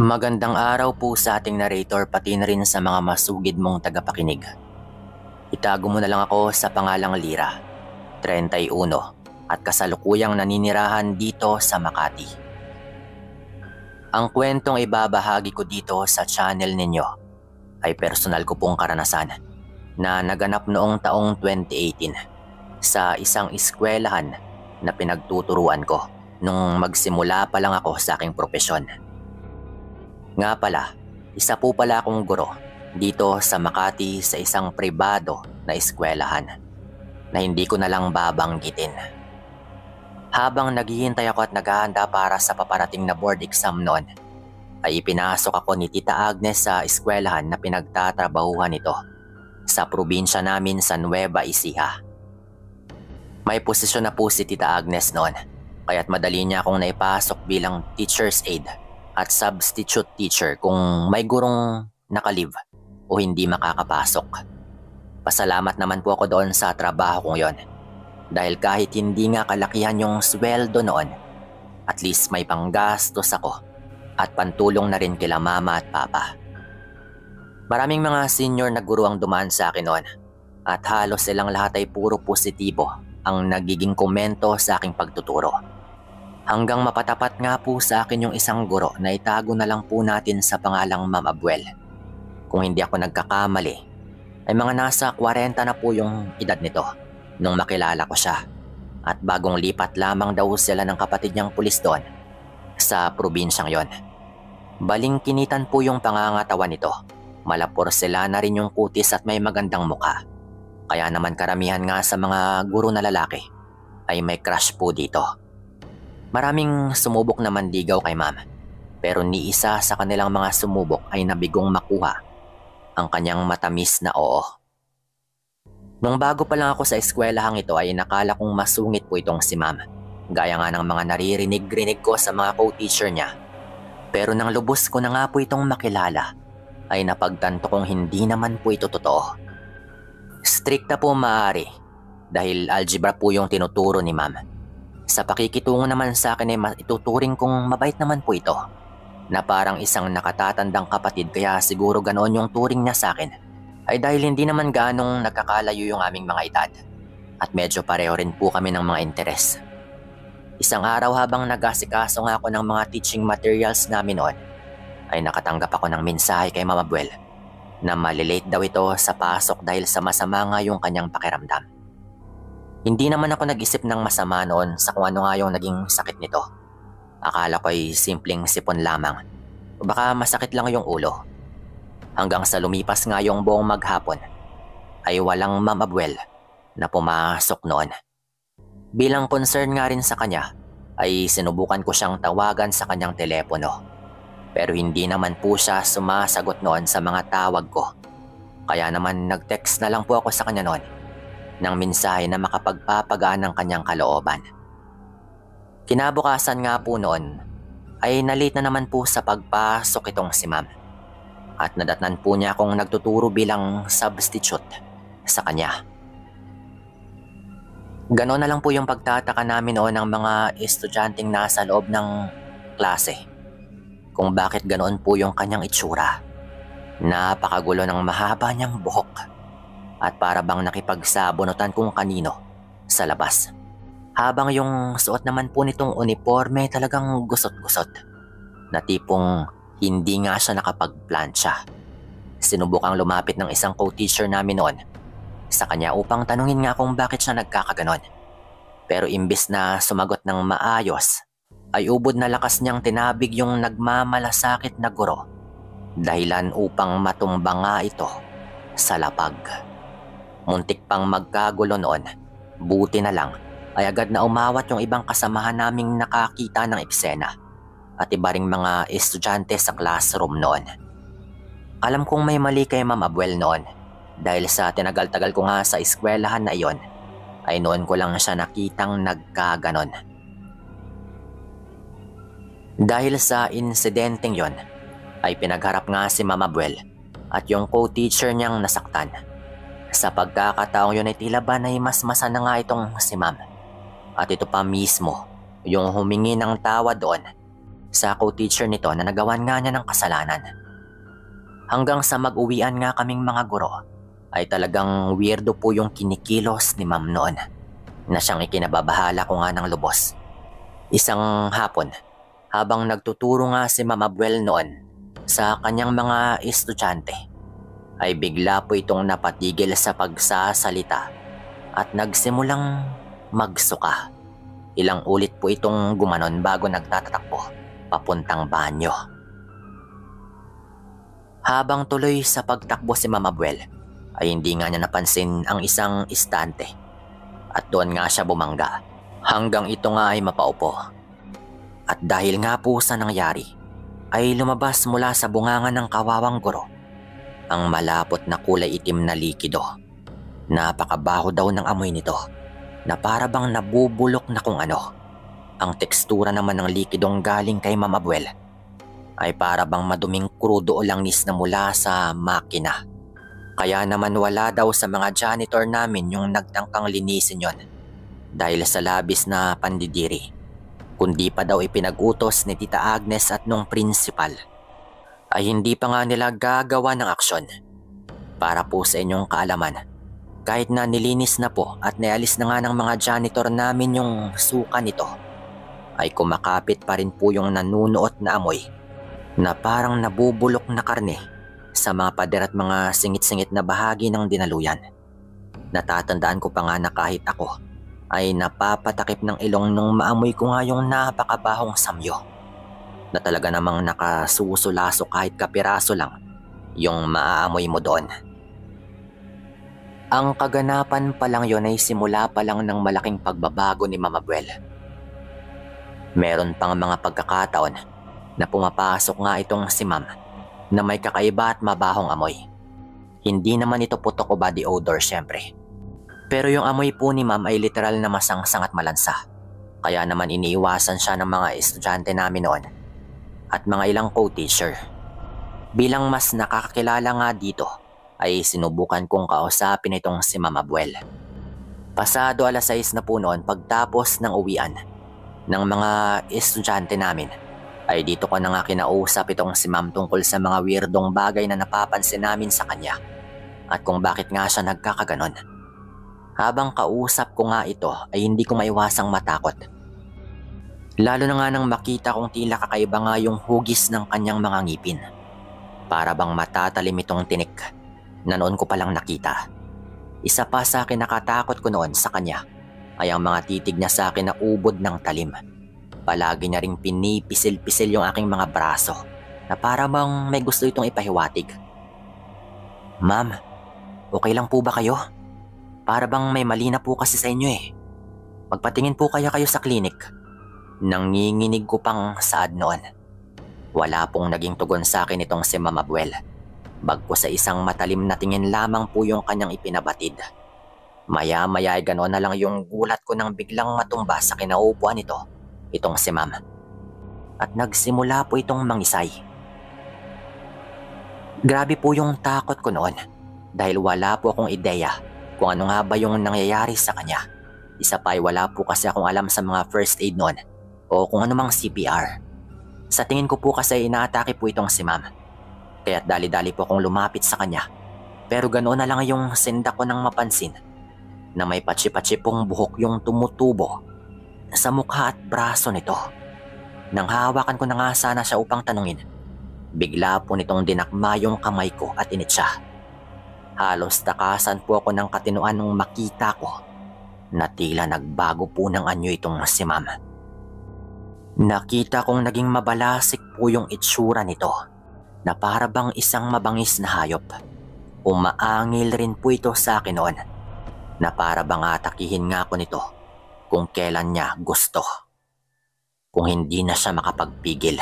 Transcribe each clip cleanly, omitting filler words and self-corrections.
Magandang araw po sa ating narrator pati na rin sa mga masugid mong tagapakinig. Itago mo na lang ako sa pangalang Lira, 31 at kasalukuyang naninirahan dito sa Makati. Ang kwentong ibabahagi ko dito sa channel ninyo ay personal ko pong karanasan na naganap noong taong 2018 sa isang eskwelahan na pinagtuturuan ko nung magsimula pa lang ako sa aking propesyon. Nga pala, isa po pala akong guro dito sa Makati sa isang pribado na eskwelahan na hindi ko na lang babanggitin. Habang naghihintay ako at naghahanda para sa paparating na board exam noon, ay ipinasok ako ni Tita Agnes sa eskwelahan na pinagtatrabahuhan nito sa probinsya namin sa Nueva Ecija. May posisyon na po si Tita Agnes noon, kaya't madali niya akong naipasok bilang teacher's aide at substitute teacher kung may gurong nakalive o hindi makakapasok. Pasalamat naman po ako doon sa trabaho kong yon. Dahil kahit hindi nga kalakihan yung sweldo noon, at least may panggastos ako at pantulong na rin kila mama at papa. Maraming mga senior na guro ang dumaan sa akin noon at halos silang lahat ay puro positibo ang nagiging komento sa aking pagtuturo. Hanggang mapatapat nga po sa akin yung isang guro na itago na lang po natin sa pangalang Ma'am Abuel. Kung hindi ako nagkakamali, ay mga nasa 40 na po yung edad nito nung makilala ko siya. At bagong lipat lamang daw sila ng kapatid niyang pulis doon sa probinsyang yon. Baling-kinitan po yung pangangatawan nito. Malapor sila na rin yung kutis at may magandang mukha. Kaya naman karamihan nga sa mga guro na lalaki ay may crush po dito. Maraming sumubok na manligaw kay ma'am, pero ni isa sa kanilang mga sumubok ay nabigong makuha ang kanyang matamis na oo. Nung bago pa lang ako sa eskwelahang ito ay nakala kong masungit po itong si ma'am, gaya nga ng mga naririnig-rinig ko sa mga co-teacher niya. Pero nang lubos ko na nga po itong makilala, ay napagtanto kong hindi naman po ito totoo. Strikta po maaari dahil algebra po yung tinuturo ni ma'am. Sa pakikitungo naman sa akin ay ituturing kong mabait naman po ito, na parang isang nakatatandang kapatid kaya siguro ganoon yung turing niya sa akin, ay dahil hindi naman ganong nagkakalayo yung aming mga edad at medyo pareho rin po kami ng mga interes. Isang araw habang nag-asikaso nga ako ng mga teaching materials namin noon, ay nakatanggap ako ng mensahe kay Mama Buel na malilate daw ito sa pasok dahil sa masama nga yung kanyang pakiramdam. Hindi naman ako nag-isip ng masama noon sa kung ano nga yung naging sakit nito. Akala ko ay simpleng sipon lamang. O baka masakit lang yung ulo. Hanggang sa lumipas nga yung buong maghapon, ay walang Ma'am Abuel na pumasok noon. Bilang concern nga rin sa kanya, ay sinubukan ko siyang tawagan sa kanyang telepono. Pero hindi naman po siya sumasagot noon sa mga tawag ko. Kaya naman nag-text na lang po ako sa kanya noon ng mensahe na makapagpapagaan ng kanyang kalooban. Kinabukasan nga po noon ay nalate na naman po sa pagpasok itong si ma'am at nadatnan po niya akong nagtuturo bilang substitute sa kanya. Ganon na lang po yung pagtataka namin noon ng mga estudyanteng nasa loob ng klase kung bakit ganoon po yung kanyang itsura. Napakagulo ng mahaba niyang buhok at para bang nakipagsabunutan kung kanino sa labas. Habang yung suot naman po nitong uniforme talagang gusot-gusot, na tipong hindi nga siya nakapagplansya. Sinubukang lumapit ng isang co-teacher namin noon sa kanya upang tanungin nga kung bakit siya nagkakaganon. Pero imbis na sumagot ng maayos, ay ubod na lakas niyang tinabig yung nagmamalasakit na guro, dahilan upang matumba nga ito sa lapag. Muntik pang magkagulo noon, buti na lang ay agad na umawat yung ibang kasamahan naming nakakita ng eksena at iba ring mga estudyante sa classroom noon. Alam kong may mali kay Ma'am Abuel noon dahil sa tinagal-tagal ko nga sa eskwelahan na iyon, ay noon ko lang siya nakitang nagkaganon. Dahil sa insidenteng yon, ay pinagharap nga si Ma'am Abuel at yung co-teacher niyang nasaktan. Sa pagkakataong yun ay tila ba na mas masana nga itong si ma'am. At ito pa mismo, yung humingi ng tawad doon sa co-teacher nito na nagawan nga niya ng kasalanan. Hanggang sa mag-uwian nga kaming mga guro, ay talagang weirdo po yung kinikilos ni ma'am noon na siyang ikinababahala ko nga ng lubos. Isang hapon, habang nagtuturo nga si Ma'am Abuel noon sa kanyang mga estudyante, ay bigla po itong napatigil sa pagsasalita at nagsimulang magsuka. Ilang ulit po itong gumanon bago nagtatatakbo papuntang banyo. Habang tuloy sa pagtakbo si Ma'am Abuel, ay hindi nga niya napansin ang isang istante at doon nga siya bumangga hanggang ito nga ay mapaupo. At dahil nga po sa nangyari, ay lumabas mula sa bunganga ng kawawang guro ang malapot na kulay itim na likido. Napakabaho daw ng amoy nito na para bang nabubulok na kung ano. Ang tekstura naman ng likidong galing kay Ma'am Abuel ay para bang maduming krudo o langis na mula sa makina. Kaya naman wala daw sa mga janitor namin yung nagtangkang linisin yon dahil sa labis na pandidiri, kundi pa daw ipinag-utos ni Tita Agnes at nung principal ay hindi pa nga nila gagawa ng aksyon. Para po sa inyong kaalaman, kahit na nilinis na po at naalis na nga ng mga janitor namin yung suka nito, ay kumakapit pa rin po yung nanunuot na amoy na parang nabubulok na karne sa mga pader at mga singit-singit na bahagi ng dinaluyan. Natatandaan ko pa nga na kahit ako ay napapatakip ng ilong nung maamoy ko nga yung napakabahong samyo na talaga namang nakasusulaso kahit kapiraso lang yung maaamoy mo doon. Ang kaganapan pa lang yon ay simula pa lang ng malaking pagbabago ni Ma'am Abuel. Meron pang mga pagkakataon na pumapasok nga itong si Ma'am na may kakaiba at mabahong amoy. Hindi naman ito putok o body odor syempre. Pero yung amoy po ni Ma'am ay literal na masangsang at malansa. Kaya naman iniiwasan siya ng mga estudyante namin noon at mga ilang co-teacher. Bilang mas nakakakilala nga dito, ay sinubukan kong kausapin itong si Ma'am Abuel. Pasado 6:00 na po noon pagtapos ng uwian ng mga estudyante namin, ay dito ko na nga kinausap itong si Ma'am tungkol sa mga weirdong bagay na napapansin namin sa kanya at kung bakit nga siya nagkakaganon. Habang kausap ko nga ito ay hindi ko maiwasang matakot. Lalo na nga nang makita kong tila kakaiba nga yung hugis ng kanyang mga ngipin. Para bang matatalim itong tinik na noon ko palang nakita. Isa pa sa akin nakatakot ko noon sa kanya ay ang mga titig niya sa akin na ubod ng talim. Palagi niya ring pinipisil-pisil yung aking mga braso na para bang may gusto itong ipahiwatig. Ma'am, okay lang po ba kayo? Para bang may mali na po kasi sa inyo eh. Magpatingin po kaya kayo sa klinik. Nanginginig ko pang saad noon. Wala pong naging tugon sa akin itong si Ma'am Abuel. Bagko sa isang matalim na tingin lamang po yung kanyang ipinabatid. Maya-maya ay gano'n na lang yung gulat ko nang biglang matumba sa kinaupuan nito, itong si Ma'am. At nagsimula po itong mangisay. Grabe po yung takot ko noon dahil wala po akong ideya kung ano nga ba yung nangyayari sa kanya. Isa pa ay wala po kasi akong alam sa mga first aid noon o kung ano mang CPR. Sa tingin ko po kasi inaatake po itong si Ma'am. Kaya't dali-dali po akong lumapit sa kanya. Pero ganoon na lang yung sinda ko nang mapansin na may patsi-patsi pong buhok yung tumutubo sa mukha at braso nito. Nang hawakan ko na nga sana siya upang tanungin, bigla po nitong dinakma yung kamay ko at init siya. Halos takasan po ako ng katinuan nung makita ko na tila nagbago po ng anyo itong si Ma'am. Nakita kong naging mabalasik po yung itsura nito na para bang isang mabangis na hayop. Umaangil rin po ito sa akin noon na para bang atakihin nga ako nito kung kailan niya gusto. Kung hindi na siya makapagpigil,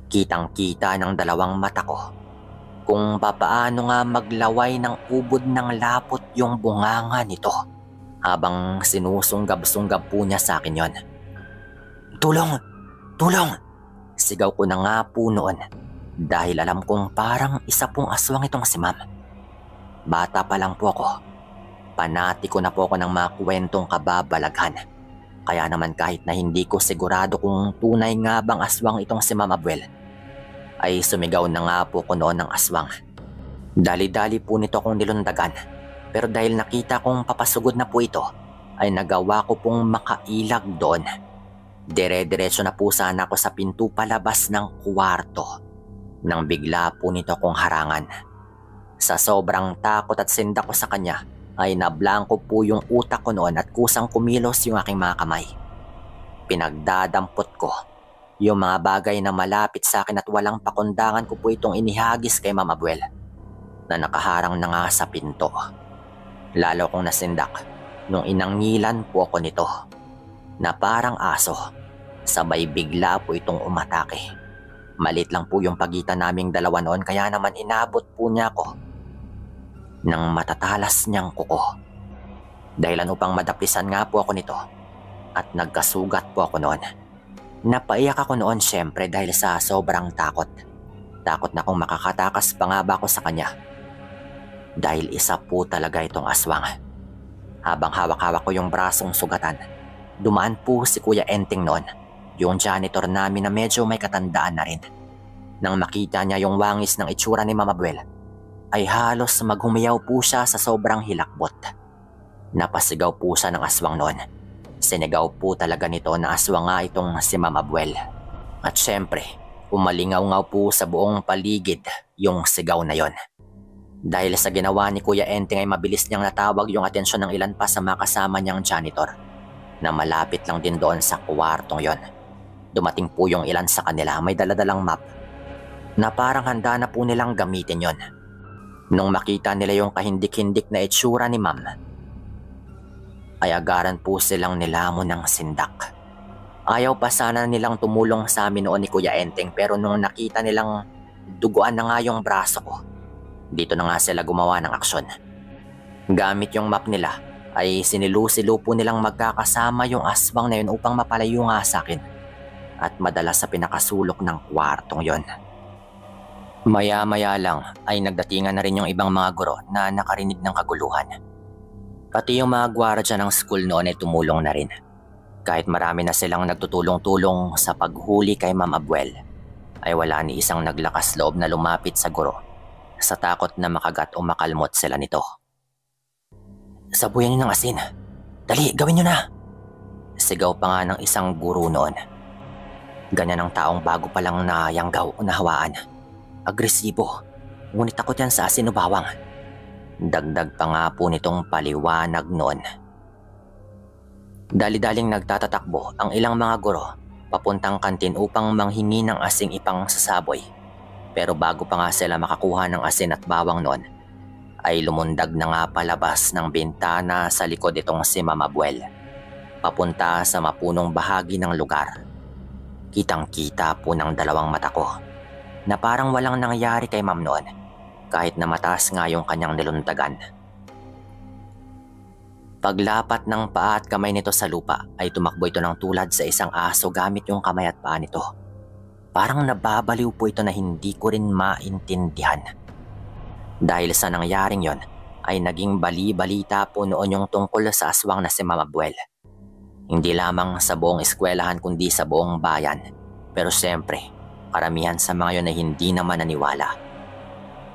kitang-kita ng dalawang mata ko kung papaano nga maglaway ng ubod ng lapot yung bunganga nito habang sinusunggab-sunggab po niya sa akin yon. Tulong! Tulong! Sigaw ko na nga po noon dahil alam kong parang isa pong aswang itong si Ma'am. Bata pa lang po ako. Panati ko na po ako ng mga kwentong kababalaghan. Kaya naman kahit na hindi ko sigurado kung tunay nga bang aswang itong si Ma'am Abuel, ay sumigaw na nga po ko noon ng aswang. Dali-dali po nito akong nilundagan, pero dahil nakita kong papasugod na po ito, ay nagawa ko pong makailag doon. Dire-diretso na po sana ako sa pinto palabas ng kwarto nang bigla po nito akong harangan. Sa sobrang takot at sinda ko sa kanya ay nablangko po yung utak ko noon at kusang kumilos yung aking mga kamay. Pinagdadampot ko yung mga bagay na malapit sa akin at walang pakundangan ko po itong inihagis kay Ma'am Abuel na nakaharang na nga sa pinto. Lalo kong nasindak nung inangilan po ako nito na parang aso. Sabay bigla po itong umatake. Malit lang po yung pagitan naming dalawa noon kaya naman inabot po niya ako ng matatalas niyang kuko. Dahilan upang madapisan nga po ako nito at nagkasugat po ako noon. Napaiyak ako noon syempre dahil sa sobrang takot. Takot na kung makakatakas pa nga ba ako sa kanya. Dahil isa po talaga itong aswang. Habang hawak-hawak ko yung brasong sugatan, dumaan po si Kuya Enteng noon, yung janitor namin na medyo may katandaan na rin. Nang makita niya yung wangis ng itsura ni Ma'am Abuel, ay halos maghumiyaw po siya sa sobrang hilakbot. Napasigaw po siya ng aswang noon. Sinigaw po talaga nito na aswang nga itong si Ma'am Abuel. At syempre, umalingaw-ngaw po sa buong paligid yung sigaw na yon. Dahil sa ginawa ni Kuya Enteng ay mabilis niyang natawag yung atensyon ng ilan pa sa mga kasama niyang janitor na malapit lang din doon sa kwartong yon. Dumating po yung ilan sa kanila, may daladalang map na parang handa na po nilang gamitin yon. Nung makita nila yung kahindik-hindik na itsura ni Ma'am, ay agaran po silang nilamon ng sindak. Ayaw pa sana nilang tumulong sa amin noon ni Kuya Enteng pero nung nakita nilang duguan na nga yung braso ko, dito na nga sila gumawa ng aksyon. Gamit yung map nila ay sinilu-silo po nilang magkakasama yung aswang na yun upang mapalayo nga sa akin at madala sa pinakasulok ng kwartong yon. Maya-maya lang ay nagdatingan na rin yung ibang mga guro na nakarinig ng kaguluhan. Pati yung mga gwardiya ng school noon ay tumulong na rin. Kahit marami na silang nagtutulong-tulong sa paghuli kay Ma'am Abuel, ay wala ni isang naglakas loob na lumapit sa guro sa takot na makagat o makalmot sila nito. Sabuyan niyo ng asin. Dali, gawin niyo na! Sigaw pa nga ng isang guro noon. Ganyan ang taong bago pa lang nayanggaw o nahawaan. Agresibo, ngunit takot yan sa asin o bawang. Dagdag pa nga po nitong paliwanag noon. Dali-daling nagtatatakbo ang ilang mga guro papuntang kantin upang manghingi ng asing ipang sasaboy. Pero bago pa nga sila makakuha ng asin at bawang noon, ay lumundag na nga palabas ng bintana sa likod itong si Ma'am Abuel, papunta sa mapunong bahagi ng lugar. Kitang-kita po ng dalawang mata ko na parang walang nangyari kay Ma'am noon kahit na mataas nga yung kanyang nilundagan. Paglapat ng paa at kamay nito sa lupa ay tumakbo ito ng tulad sa isang aso gamit yung kamay at paa nito. Parang nababaliw po ito na hindi ko rin maintindihan. Dahil sa nangyaring yon ay naging bali-balita po noon yung tungkol sa aswang na si Ma'am Abuel. Hindi lamang sa buong eskwelahan kundi sa buong bayan. Pero siyempre, karamihan sa mga yon ay hindi naman naniwala.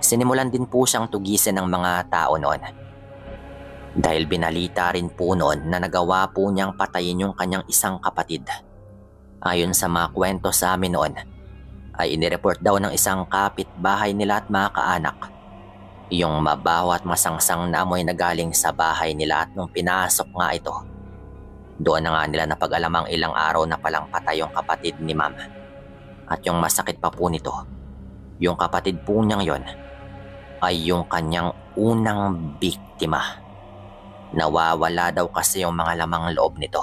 Sinimulan din po siyang tugisin ng mga tao noon. Dahil binalita rin po noon na nagawa po niyang patayin yung kanyang isang kapatid. Ayon sa mga kwento sa amin noon, ay inireport daw ng isang kapitbahay nila at mga kaanak yung mabaho at masangsang na amoy na galing sa bahay nila at nung pinasok nga ito, doon na nga nila napag-alamang ilang araw na palang patay yung kapatid ni Ma'am. At yung masakit pa po nito, yung kapatid po niyang yon ay yung kanyang unang biktima. Nawawala daw kasi yung mga lamang loob nito.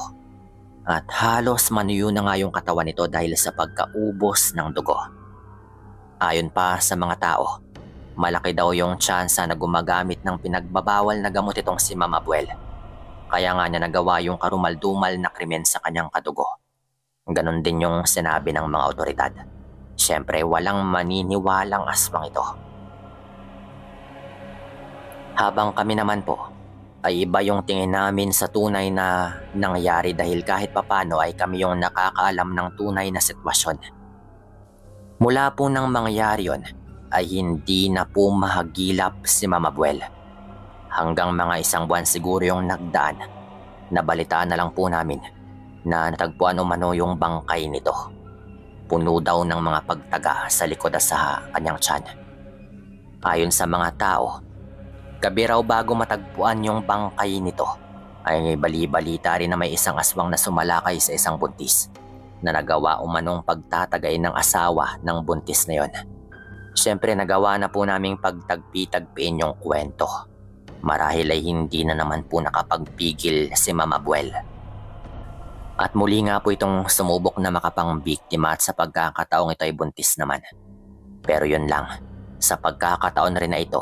At halos manuyo na nga yung katawan nito dahil sa pagkaubos ng dugo. Ayon pa sa mga tao, malaki daw yung tsansa na gumagamit ng pinagbabawal na gamot itong si Ma'am Abuel. Kaya nga niya nagawa yung karumal-dumal na krimen sa kanyang kadugo. Ganon din yung sinabi ng mga otoridad. Siyempre walang maniniwalang aswang ito. Habang kami naman po ay iba yung tingin namin sa tunay na nangyari dahil kahit papano ay kami yung nakakaalam ng tunay na sitwasyon. Mula po nang mangyari yon ay hindi na po mahagilap si Mama Buel. Hanggang mga 1 buwan siguro yung nagdaan, nabalitaan na lang po namin na natagpuan umano yung bangkay nito. Puno daw ng mga pagtaga sa likod at sa kanyang tiyan. Ayon sa mga tao, gabi raw bago matagpuan yung bangkay nito ay bali-balita rin na may isang aswang na sumalakay sa isang buntis na nagawa umanong pagtatagay ng asawa ng buntis na yon. Siyempre nagawa na po naming pagtagpi-tagpiin yung kwento. Marahil ay hindi na naman po nakapagpigil si Mama Buel. At muli nga po itong sumubok na makapangbiktima at sa pagkakataong ito ay buntis naman. Pero yun lang, sa pagkakataon rin na ito,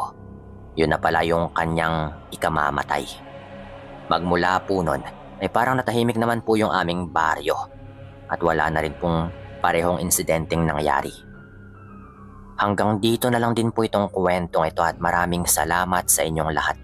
yun na pala yung kanyang ikamamatay. Magmula po nun, ay parang natahimik naman po yung aming baryo at wala na rin pong parehong insidenteng nangyari. Hanggang dito na lang din po itong kwentong ito at maraming salamat sa inyong lahat.